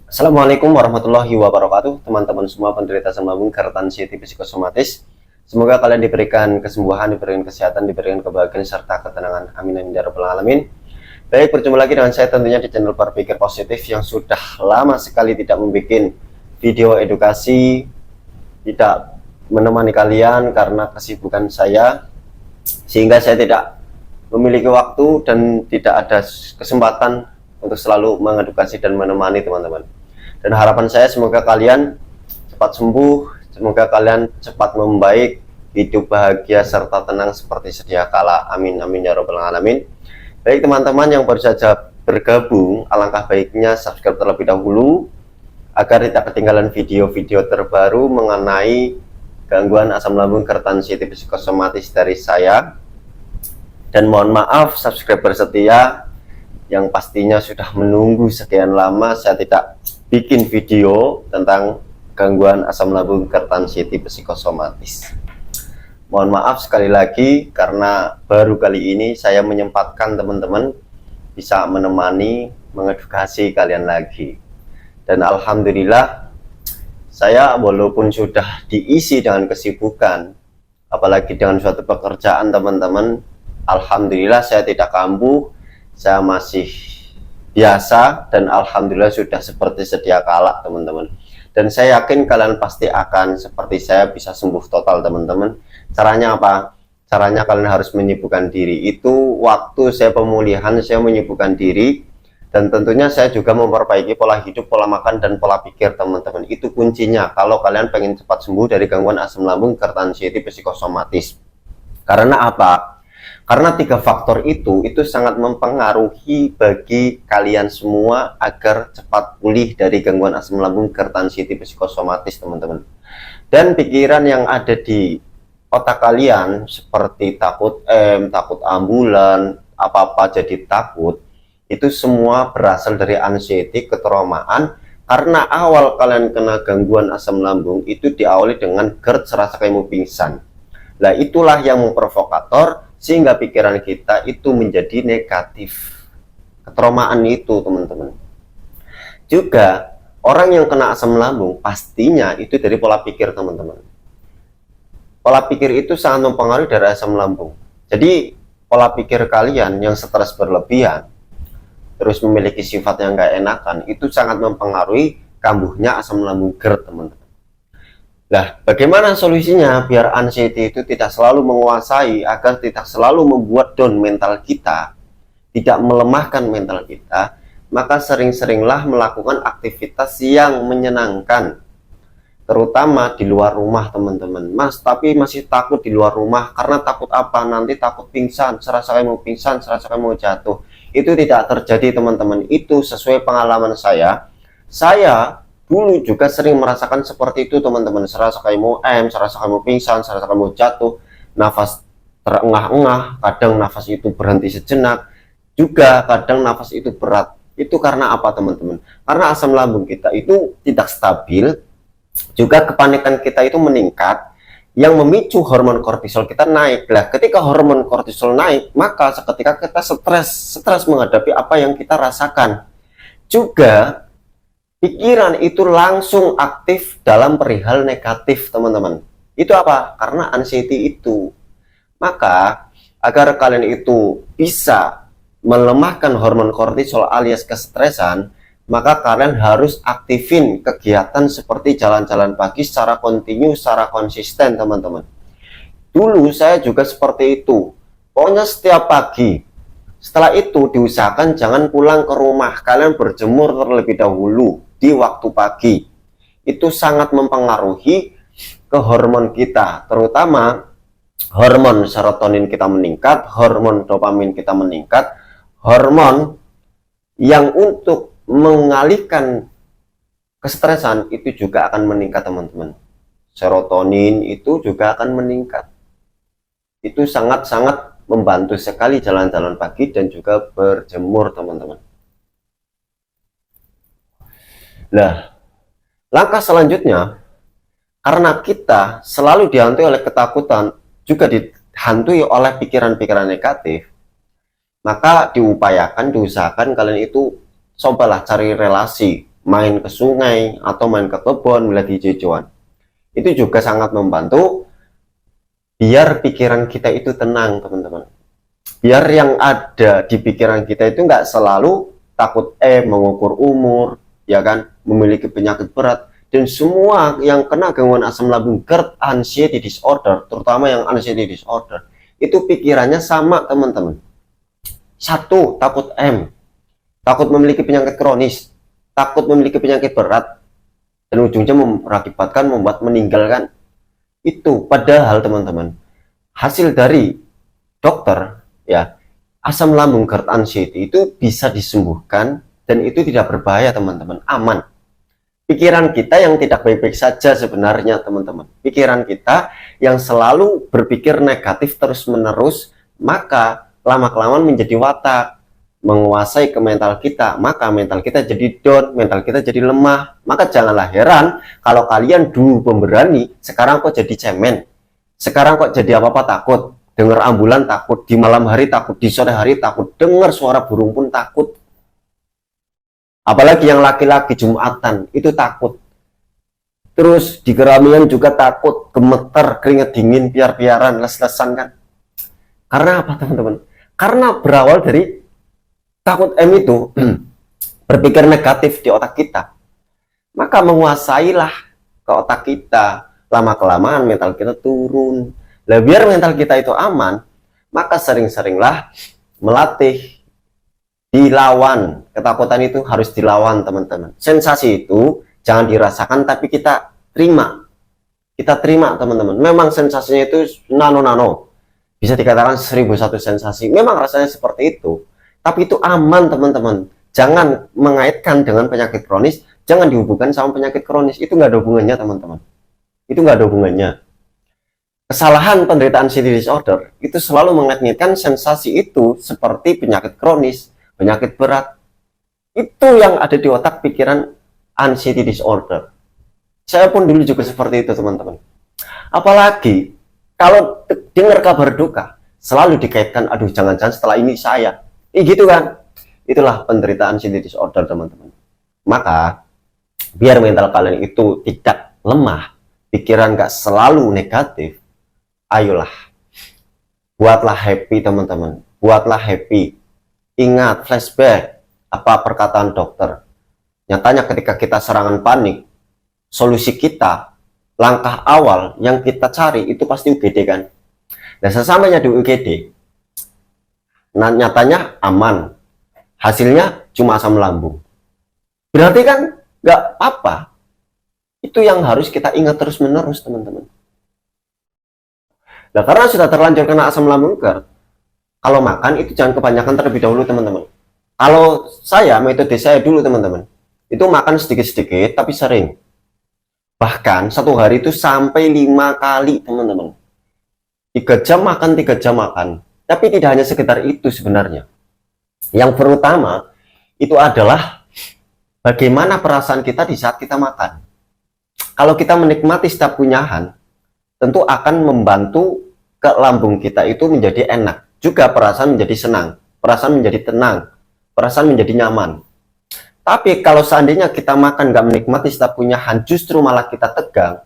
Assalamualaikum warahmatullahi wabarakatuh, teman-teman semua penderita asam lambung, gerd, anxiety, psikosomatis. Semoga kalian diberikan kesembuhan, diberikan kesehatan, diberikan kebahagiaan serta ketenangan. Amin amin ya rabbal alamin. Baik, berjumpa lagi dengan saya tentunya di channel Berpikir Positif yang sudah lama sekali tidak membuat video edukasi, tidak menemani kalian karena kesibukan saya, sehingga saya tidak memiliki waktu dan tidak ada kesempatan untuk selalu mengedukasi dan menemani teman-teman. Dan harapan saya semoga kalian cepat sembuh, semoga kalian cepat membaik, hidup bahagia serta tenang seperti sedia kala. Amin amin ya rabbal alamin. Baik teman-teman yang baru saja bergabung, alangkah baiknya subscribe terlebih dahulu agar tidak ketinggalan video-video terbaru mengenai gangguan asam lambung, gerd, anxiety, psikosomatis dari saya. Dan mohon maaf subscriber setia yang pastinya sudah menunggu sekian lama saya tidak bikin video tentang gangguan asam lambung, gerd, anxiety, psikosomatis. Mohon maaf sekali lagi karena baru kali ini saya menyempatkan teman-teman bisa menemani, mengedukasi kalian lagi. Dan alhamdulillah saya walaupun sudah diisi dengan kesibukan, apalagi dengan suatu pekerjaan teman-teman, alhamdulillah saya tidak kambuh, saya masih biasa dan alhamdulillah sudah seperti sedia kala teman-teman. Dan saya yakin kalian pasti akan seperti saya bisa sembuh total teman-teman. Caranya apa? Caranya kalian harus menyibukkan diri. Itu waktu saya pemulihan, saya menyibukkan diri. Dan tentunya saya juga memperbaiki pola hidup, pola makan, dan pola pikir teman-teman. Itu kuncinya kalau kalian pengen cepat sembuh dari gangguan asam lambung, gerd, anxiety, psikosomatis. Karena apa? Karena 3 faktor itu sangat mempengaruhi bagi kalian semua agar cepat pulih dari gangguan asam lambung, gerd, anxiety, psikosomatis teman-teman. Dan pikiran yang ada di otak kalian seperti takut takut ambulan, apa-apa jadi takut, itu semua berasal dari anxiety, ketraumaan. Karena awal kalian kena gangguan asam lambung itu diawali dengan gerd, serasa kayak mau pingsan. Nah itulah yang memprovokator sehingga pikiran kita itu menjadi negatif. Ketraumaan itu teman-teman. Juga orang yang kena asam lambung pastinya itu dari pola pikir teman-teman. Pola pikir itu sangat mempengaruhi dari asam lambung. Jadi pola pikir kalian yang stres berlebihan, terus memiliki sifat yang gak enakan, itu sangat mempengaruhi kambuhnya asam lambung, gerd teman-teman. Nah, bagaimana solusinya biar anxiety itu tidak selalu menguasai, agar tidak selalu membuat down mental kita, tidak melemahkan mental kita? Maka sering-seringlah melakukan aktivitas yang menyenangkan, terutama di luar rumah teman-teman. Mas, tapi masih takut di luar rumah, karena takut apa? Nanti takut pingsan, serasa kayak mau pingsan, serasa kayak mau jatuh. Itu tidak terjadi teman-teman, itu sesuai pengalaman saya dulu juga sering merasakan seperti itu teman-teman, serasa kayak mau serasa kayak mau pingsan, serasa kayak mau jatuh, nafas terengah-engah, kadang nafas itu berhenti sejenak, juga kadang nafas itu berat. Itu karena apa teman-teman? Karena asam lambung kita itu tidak stabil, juga kepanikan kita itu meningkat, yang memicu hormon kortisol kita naik. Lah ketika hormon kortisol naik, maka seketika kita stres menghadapi apa yang kita rasakan. Juga pikiran itu langsung aktif dalam perihal negatif teman-teman. Itu apa? Karena anxiety itu. Maka agar kalian itu bisa melemahkan hormon kortisol alias kesetresan, maka kalian harus aktifin kegiatan seperti jalan-jalan pagi secara kontinu, secara konsisten teman-teman. Dulu saya juga seperti itu. Pokoknya setiap pagi. Setelah itu diusahakan jangan pulang ke rumah, kalian berjemur terlebih dahulu di waktu pagi. Itu sangat mempengaruhi ke hormon kita, terutama hormon serotonin kita meningkat, hormon dopamin kita meningkat, hormon yang untuk mengalihkan kesetresan itu juga akan meningkat teman-teman. Serotonin itu juga akan meningkat. Itu sangat-sangat membantu sekali jalan-jalan pagi dan juga berjemur teman-teman. Nah, langkah selanjutnya, karena kita selalu dihantui oleh ketakutan, juga dihantui oleh pikiran-pikiran negatif, maka diupayakan, diusahakan kalian itu cobalah cari relasi, main ke sungai atau main ke kebun melihat hijau-hijauan. Itu juga sangat membantu biar pikiran kita itu tenang, teman-teman. Biar yang ada di pikiran kita itu nggak selalu takut mengukur umur, ya kan, memiliki penyakit berat, dan semua yang kena gangguan asam lambung GERD, anxiety disorder, terutama yang anxiety disorder, itu pikirannya sama, teman-teman. Satu, takut takut memiliki penyakit kronis, takut memiliki penyakit berat, dan ujungnya mengakibatkan membuat meninggalkan. Itu padahal, teman-teman, hasil dari dokter, ya, asam lambung GERD anxiety itu bisa disembuhkan dan itu tidak berbahaya, teman-teman, aman. Pikiran kita yang tidak baik-baik saja sebenarnya, teman-teman. Pikiran kita yang selalu berpikir negatif terus-menerus, maka lama-kelamaan menjadi watak, menguasai ke mental kita, maka mental kita jadi down, mental kita jadi lemah. Maka janganlah heran kalau kalian dulu pemberani, sekarang kok jadi cemen, sekarang kok jadi apa-apa takut, dengar ambulan takut, di malam hari takut, di sore hari takut, dengar suara burung pun takut. Apalagi yang laki-laki Jumatan itu takut. Terus di keramaian juga takut, gemeter, keringat dingin, piar-piaran, les-lesan kan. Karena apa, teman-teman? Karena berawal dari takut itu berpikir negatif di otak kita. Maka menguasailah ke otak kita. Lama-kelamaan mental kita turun. Nah, biar mental kita itu aman, maka sering-seringlah melatih, dilawan. Ketakutan itu harus dilawan, teman-teman. Sensasi itu jangan dirasakan, tapi kita terima. Kita terima, teman-teman. Memang sensasinya itu nano-nano. Bisa dikatakan 1001 sensasi. Memang rasanya seperti itu. Tapi itu aman, teman-teman. Jangan mengaitkan dengan penyakit kronis. Jangan dihubungkan sama penyakit kronis. Itu nggak ada hubungannya, teman-teman. Itu nggak ada hubungannya. Kesalahan penderita anxiety disorder itu selalu mengaitkan sensasi itu seperti penyakit kronis, penyakit berat. Itu yang ada di otak pikiran anxiety disorder. Saya pun dulu juga seperti itu, teman-teman. Apalagi kalau dengar kabar duka, selalu dikaitkan, aduh jangan-jangan setelah ini saya. Gitu kan? Itulah penderita anxiety disorder, teman-teman. Maka, biar mental kalian itu tidak lemah, pikiran gak selalu negatif, ayolah, buatlah happy, teman-teman. Buatlah happy. Ingat, flashback, apa perkataan dokter. Nyatanya ketika kita serangan panik, solusi kita, langkah awal yang kita cari itu pasti UGD kan. Dan sesamanya di UGD, nah nyatanya aman. Hasilnya cuma asam lambung. Berarti kan nggak apa-apa. Itu yang harus kita ingat terus-menerus, teman-teman. Nah, karena sudah terlanjur kena asam lambung GERD, kalau makan itu jangan kebanyakan terlebih dahulu, teman-teman. Kalau saya, metode saya dulu, teman-teman, itu makan sedikit-sedikit tapi sering. Bahkan satu hari itu sampai 5 kali, teman-teman. 3 jam makan, 3 jam makan. Tapi tidak hanya sekedar itu sebenarnya. Yang pertama itu adalah bagaimana perasaan kita di saat kita makan. Kalau kita menikmati setiap kunyahan, tentu akan membantu ke lambung kita itu menjadi enak. Juga perasaan menjadi senang, perasaan menjadi tenang, perasaan menjadi nyaman. Tapi kalau seandainya kita makan gak menikmati setiap kunyahan, justru malah kita tegang,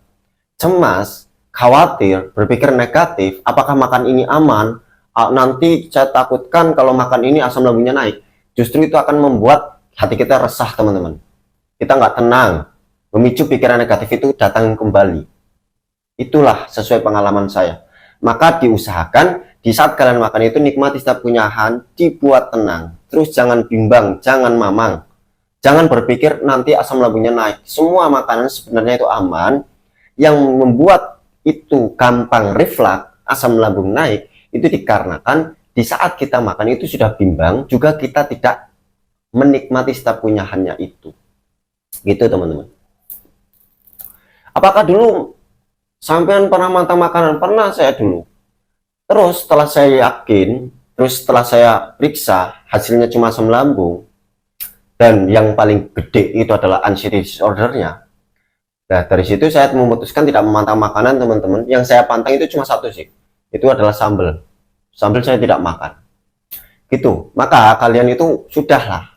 cemas, khawatir, berpikir negatif, apakah makan ini aman? Nanti saya takutkan kalau makan ini asam lambungnya naik. Justru itu akan membuat hati kita resah, teman-teman. Kita nggak tenang, memicu pikiran negatif itu datang kembali. Itulah sesuai pengalaman saya. Maka diusahakan di saat kalian makan itu nikmati setiap kunyahan, dibuat tenang. Terus jangan bimbang, jangan mamang. Jangan berpikir nanti asam lambungnya naik. Semua makanan sebenarnya itu aman. Yang membuat itu gampang refleks asam lambung naik itu dikarenakan di saat kita makan itu sudah bimbang, juga kita tidak menikmati setiap kunyahannya itu. Gitu, teman-teman. Apakah dulu sampean pernah mantap makanan? Pernah saya dulu. Terus setelah saya yakin, terus setelah saya periksa, hasilnya cuma asam lambung, dan yang paling gede itu adalah anxiety disorder-nya. Nah, dari situ saya memutuskan tidak memantang makanan, teman-teman. Yang saya pantang itu cuma satu sih. Itu adalah sambal. Sambal saya tidak makan. Gitu. Maka kalian itu sudahlah.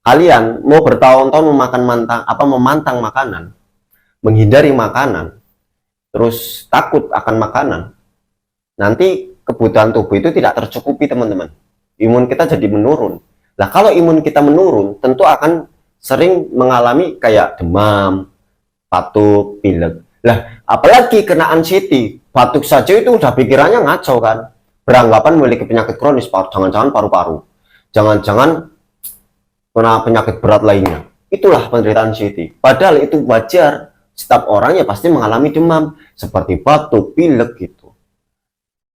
kalian mau bertahun-tahun memantang makanan, menghindari makanan, terus takut akan makanan, nanti kebutuhan tubuh itu tidak tercukupi, teman-teman. Imun kita jadi menurun. Nah, kalau imun kita menurun, tentu akan sering mengalami kayak demam, batuk, pilek. Lah, apalagi kena anxiety, batuk saja itu udah pikirannya ngaco kan. Beranggapan memiliki penyakit kronis, jangan-jangan paru-paru, jangan-jangan kena penyakit berat lainnya. Itulah penderitaan anxiety. Padahal itu wajar. Setiap orang ya pasti mengalami demam, seperti batuk, pilek gitu.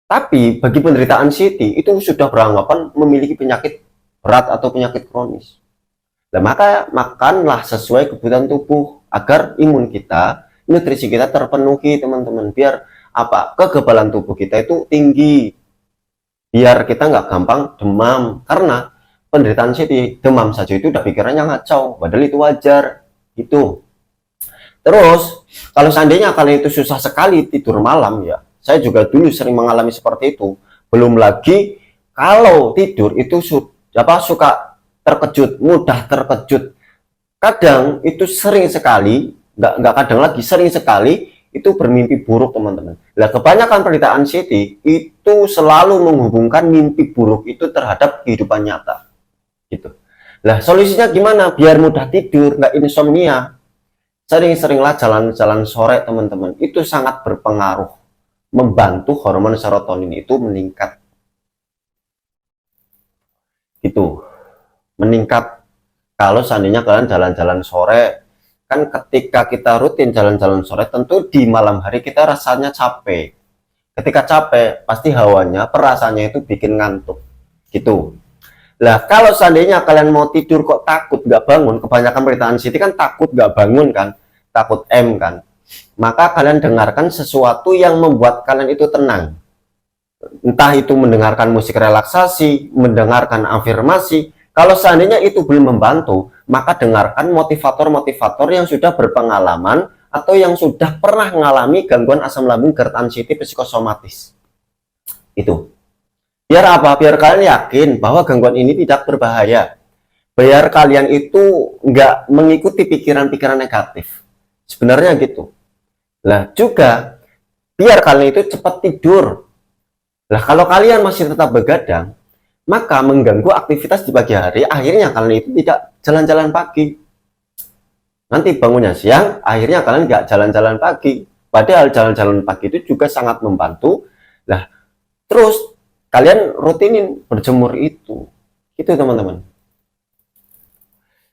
Tapi bagi penderita anxiety itu sudah beranggapan memiliki penyakit berat atau penyakit kronis. Nah, maka makanlah sesuai kebutuhan tubuh agar imun kita, nutrisi kita terpenuhi, teman-teman. Biar apa? Kekebalan tubuh kita itu tinggi. Biar kita nggak gampang demam. Karena penderitaan anxiety, demam saja itu udah pikirannya ngacau. Padahal itu wajar. Gitu. Terus, kalau seandainya kalian itu susah sekali tidur malam ya, saya juga dulu sering mengalami seperti itu. Belum lagi kalau tidur itu suka terkejut, mudah terkejut. Kadang itu sering sekali, nggak kadang lagi, sering sekali itu bermimpi buruk, teman-teman. Nah, kebanyakan penderita anxiety itu selalu menghubungkan mimpi buruk itu terhadap kehidupan nyata. Gitu. Nah, solusinya gimana? Biar mudah tidur, nggak insomnia. Sering-seringlah jalan-jalan sore, teman-teman. Itu sangat berpengaruh, membantu hormon serotonin itu meningkat. Gitu. Meningkat. Kalau seandainya kalian jalan-jalan sore, kan ketika kita rutin jalan-jalan sore, tentu di malam hari kita rasanya capek. Ketika capek, pasti hawanya, perasaannya itu bikin ngantuk. Gitu. Lah, kalau seandainya kalian mau tidur kok takut nggak bangun, kebanyakan penderita anxiety kan takut nggak bangun kan, takut kan, maka kalian dengarkan sesuatu yang membuat kalian itu tenang. Entah itu mendengarkan musik relaksasi, mendengarkan afirmasi. Kalau seandainya itu belum membantu, maka dengarkan motivator-motivator yang sudah berpengalaman atau yang sudah pernah mengalami gangguan asam lambung GERD anxiety psikosomatis. Itu. Biar apa? Biar kalian yakin bahwa gangguan ini tidak berbahaya. Biar kalian itu nggak mengikuti pikiran-pikiran negatif. Sebenarnya gitu. Lah juga, biar kalian itu cepat tidur. Lah kalau kalian masih tetap begadang, maka mengganggu aktivitas di pagi hari, akhirnya kalian itu tidak jalan-jalan pagi. Nanti bangunnya siang, akhirnya kalian nggak jalan-jalan pagi. Padahal jalan-jalan pagi itu juga sangat membantu. Lah, terus kalian rutinin berjemur itu teman-teman.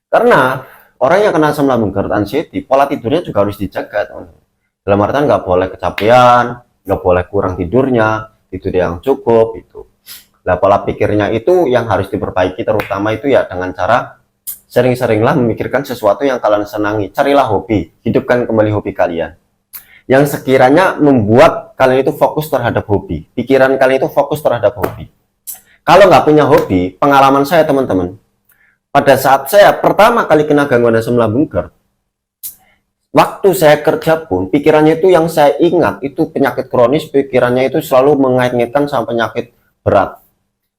Karena orang yang kena asam lambung GERD anxiety, pola tidurnya juga harus dijaga, teman-teman. Dalam artian nggak boleh kecapean, nggak boleh kurang tidurnya, tidur yang cukup itu. Nah, pola pikirnya itu yang harus diperbaiki, terutama itu ya dengan cara sering-seringlah memikirkan sesuatu yang kalian senangi. Carilah hobi, hidupkan kembali hobi kalian. Yang sekiranya membuat kalian itu fokus terhadap hobi. Pikiran kalian itu fokus terhadap hobi. Kalau nggak punya hobi, pengalaman saya teman-teman, pada saat saya pertama kali kena gangguan asam lambung GERD, waktu saya kerja pun, pikirannya itu yang saya ingat, itu penyakit kronis, pikirannya itu selalu mengait-ngaitkan sama penyakit berat.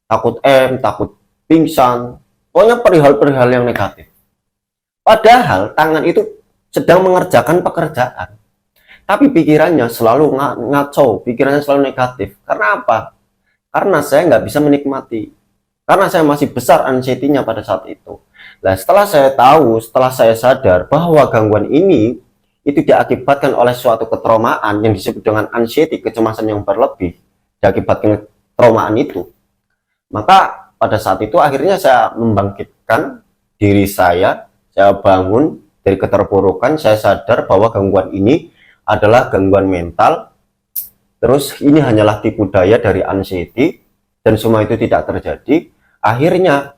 Takut takut pingsan, pokoknya perihal-perihal yang negatif. Padahal tangan itu sedang mengerjakan pekerjaan. Tapi pikirannya selalu ngaco, pikirannya selalu negatif. Karena apa? Karena saya nggak bisa menikmati. Karena saya masih besar anxiety-nya pada saat itu. Nah, setelah saya tahu, setelah saya sadar bahwa gangguan ini itu diakibatkan oleh suatu ketraumaan yang disebut dengan anxiety, kecemasan yang berlebih, diakibatkan traumaan itu. Maka pada saat itu akhirnya saya membangkitkan diri saya bangun dari keterpurukan, saya sadar bahwa gangguan ini adalah gangguan mental, terus ini hanyalah tipu daya dari anxiety, dan semua itu tidak terjadi. Akhirnya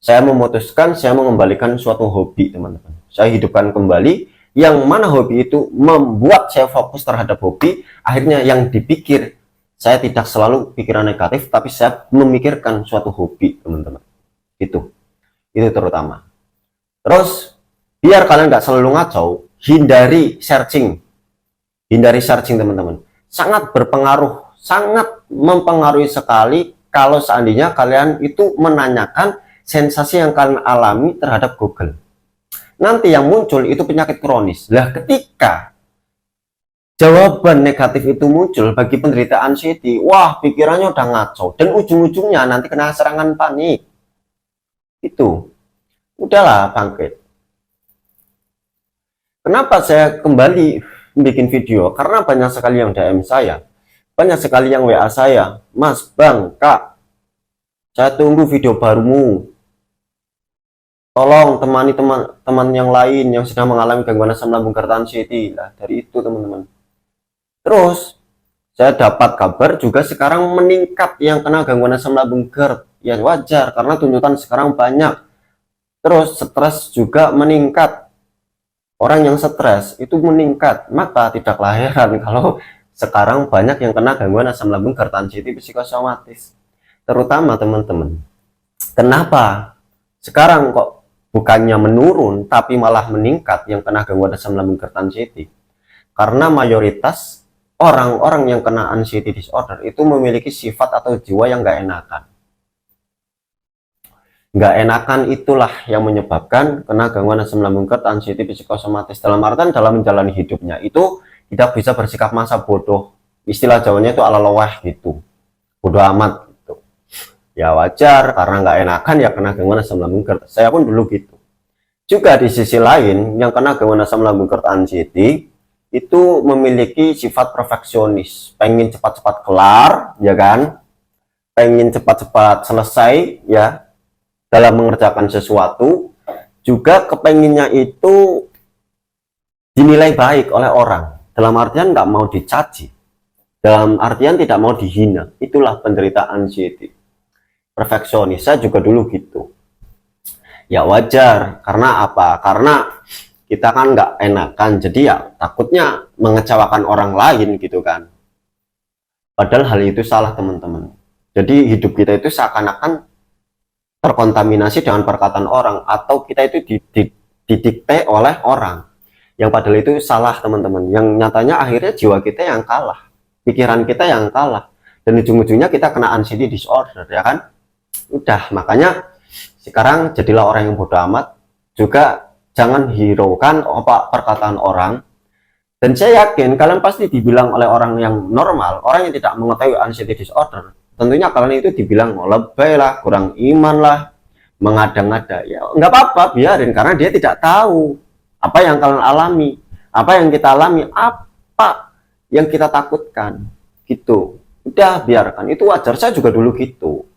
saya memutuskan saya mengembalikan suatu hobi, teman-teman. Saya hidupkan kembali, yang mana hobi itu membuat saya fokus terhadap hobi. Akhirnya yang dipikir, saya tidak selalu pikiran negatif, tapi saya memikirkan suatu hobi, teman-teman. Itu terutama. Terus biar kalian nggak selalu ngacau, hindari searching, teman-teman. Sangat berpengaruh, sangat mempengaruhi sekali kalau seandainya kalian itu menanyakan sensasi yang kalian alami terhadap Google. Nanti yang muncul itu penyakit kronis. Lah ketika jawaban negatif itu muncul bagi penderita anxiety, wah pikirannya udah ngaco dan ujung-ujungnya nanti kena serangan panik. Itu udahlah bangkit. Kenapa saya kembali bikin video? Karena banyak sekali yang DM saya, banyak sekali yang WA saya, Mas, Bang, Kak, saya tunggu video barumu. Tolong temani teman-teman yang lain yang sedang mengalami gangguan asam lambung karena anxiety. Nah, dari itu teman-teman. Terus saya dapat kabar juga sekarang meningkat yang kena gangguan asam lambung GERD. Ya wajar karena tuntutan sekarang banyak. Terus stres juga meningkat. Orang yang stres itu meningkat, maka tidaklah heran kalau sekarang banyak yang kena gangguan asam lambung karena anxiety psikosomatis. Terutama teman-teman, kenapa sekarang kok bukannya menurun tapi malah meningkat yang kena gangguan asam lambung karena anxiety? Karena mayoritas orang-orang yang kena anxiety disorder itu memiliki sifat atau jiwa yang nggak enakan. Nggak enakan itulah yang menyebabkan kena gangguan asam lambung karena anxiety psikosomatis. Dalam artian dalam menjalani hidupnya itu tidak bisa bersikap masa bodoh. Istilah Jawanya itu ala loweh gitu. Bodoh amat gitu. Ya wajar karena nggak enakan ya kena gangguan asam lambung GERD. Saya pun dulu gitu. Juga di sisi lain yang kena gangguan asam lambung karena anxiety itu memiliki sifat perfeksionis, pengen cepat-cepat kelar, ya kan? Pengen cepat-cepat selesai, ya, dalam mengerjakan sesuatu. Juga kepenginnya itu dinilai baik oleh orang. Dalam artian nggak mau dicaci. Dalam artian tidak mau dihina. Itulah penderita anxiety. Perfeksionis, saya juga dulu gitu. Ya wajar, karena apa? Karena kita kan nggak enakan, jadi ya takutnya mengecewakan orang lain gitu kan. Padahal hal itu salah teman-teman. Jadi hidup kita itu seakan-akan terkontaminasi dengan perkataan orang, atau kita itu didikte oleh orang. Yang padahal itu salah teman-teman. Yang nyatanya akhirnya jiwa kita yang kalah, pikiran kita yang kalah, dan ujung-ujungnya kita kena anxiety disorder, ya kan? Udah, makanya sekarang jadilah orang yang bodoh amat. Juga jangan hiraukan apa perkataan orang. Dan saya yakin kalian pasti dibilang oleh orang yang normal, orang yang tidak mengetahui anxiety disorder, tentunya kalian itu dibilang lebay lah, kurang iman lah, mengada-ngada. Ya nggak apa-apa, biarin, karena dia tidak tahu apa yang kalian alami, apa yang kita alami, apa yang kita takutkan gitu. Udah, biarkan, itu wajar. Saya juga dulu gitu.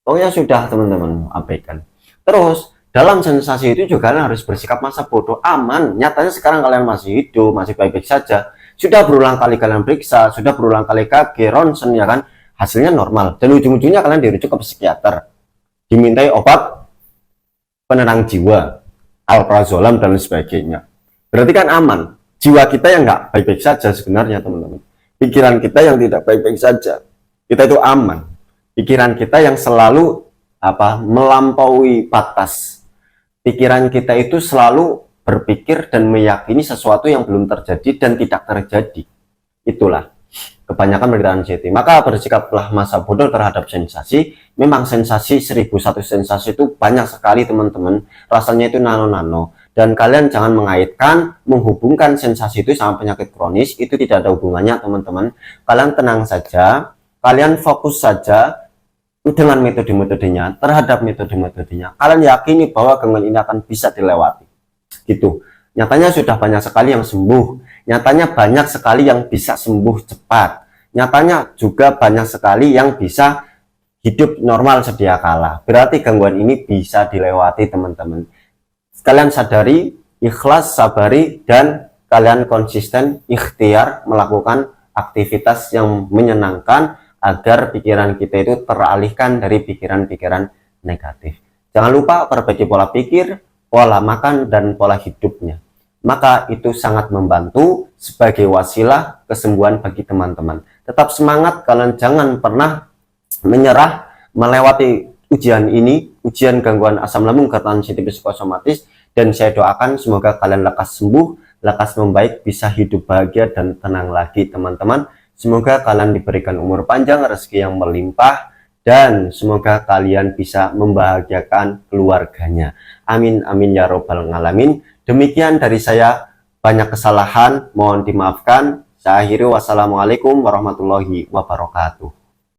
Pokoknya sudah teman-teman, abaikan. Terus dalam sensasi itu juga kalian harus bersikap masa bodoh aman. Nyatanya sekarang kalian masih hidup, masih baik-baik saja. Sudah berulang kali kalian periksa, sudah berulang kali KG, ronsen, ya kan, hasilnya normal. Dan ujung-ujungnya kalian dirujuk ke psikiater, dimintai obat penenang jiwa, alprazolam dan sebagainya. Berarti kan aman. Jiwa kita yang nggak baik-baik saja sebenarnya teman-teman. Pikiran kita yang tidak baik-baik saja. Kita itu aman. Pikiran kita yang selalu melampaui batas. Pikiran kita itu selalu berpikir dan meyakini sesuatu yang belum terjadi dan tidak terjadi. Itulah kebanyakan penderita anxiety. Maka bersikaplah masa bodoh terhadap sensasi. Memang sensasi 1001 sensasi itu banyak sekali teman-teman. Rasanya itu nano-nano. Dan kalian jangan mengaitkan, menghubungkan sensasi itu sama penyakit kronis. Itu tidak ada hubungannya teman-teman. Kalian tenang saja. Kalian fokus saja dengan metode-metodenya, terhadap metode-metodenya. Kalian yakini bahwa gangguan ini akan bisa dilewati. Gitu. Nyatanya sudah banyak sekali yang sembuh. Nyatanya banyak sekali yang bisa sembuh cepat. Nyatanya juga banyak sekali yang bisa hidup normal sedia kala. Berarti gangguan ini bisa dilewati teman-teman. Kalian sadari, ikhlas, sabari, dan kalian konsisten ikhtiar melakukan aktivitas yang menyenangkan agar pikiran kita itu teralihkan dari pikiran-pikiran negatif. Jangan lupa perbaiki pola pikir, pola makan, dan pola hidupnya. Maka itu sangat membantu sebagai wasilah kesembuhan bagi teman-teman. Tetap semangat, kalian jangan pernah menyerah melewati ujian ini, ujian gangguan asam lambung karena anxiety psikosomatis, dan saya doakan semoga kalian lekas sembuh, lekas membaik, bisa hidup bahagia dan tenang lagi teman-teman. Semoga kalian diberikan umur panjang, rezeki yang melimpah, dan semoga kalian bisa membahagiakan keluarganya. Amin amin ya robbal alamin. Demikian dari saya, banyak kesalahan mohon dimaafkan. Saya akhiri, wassalamualaikum warahmatullahi wabarakatuh.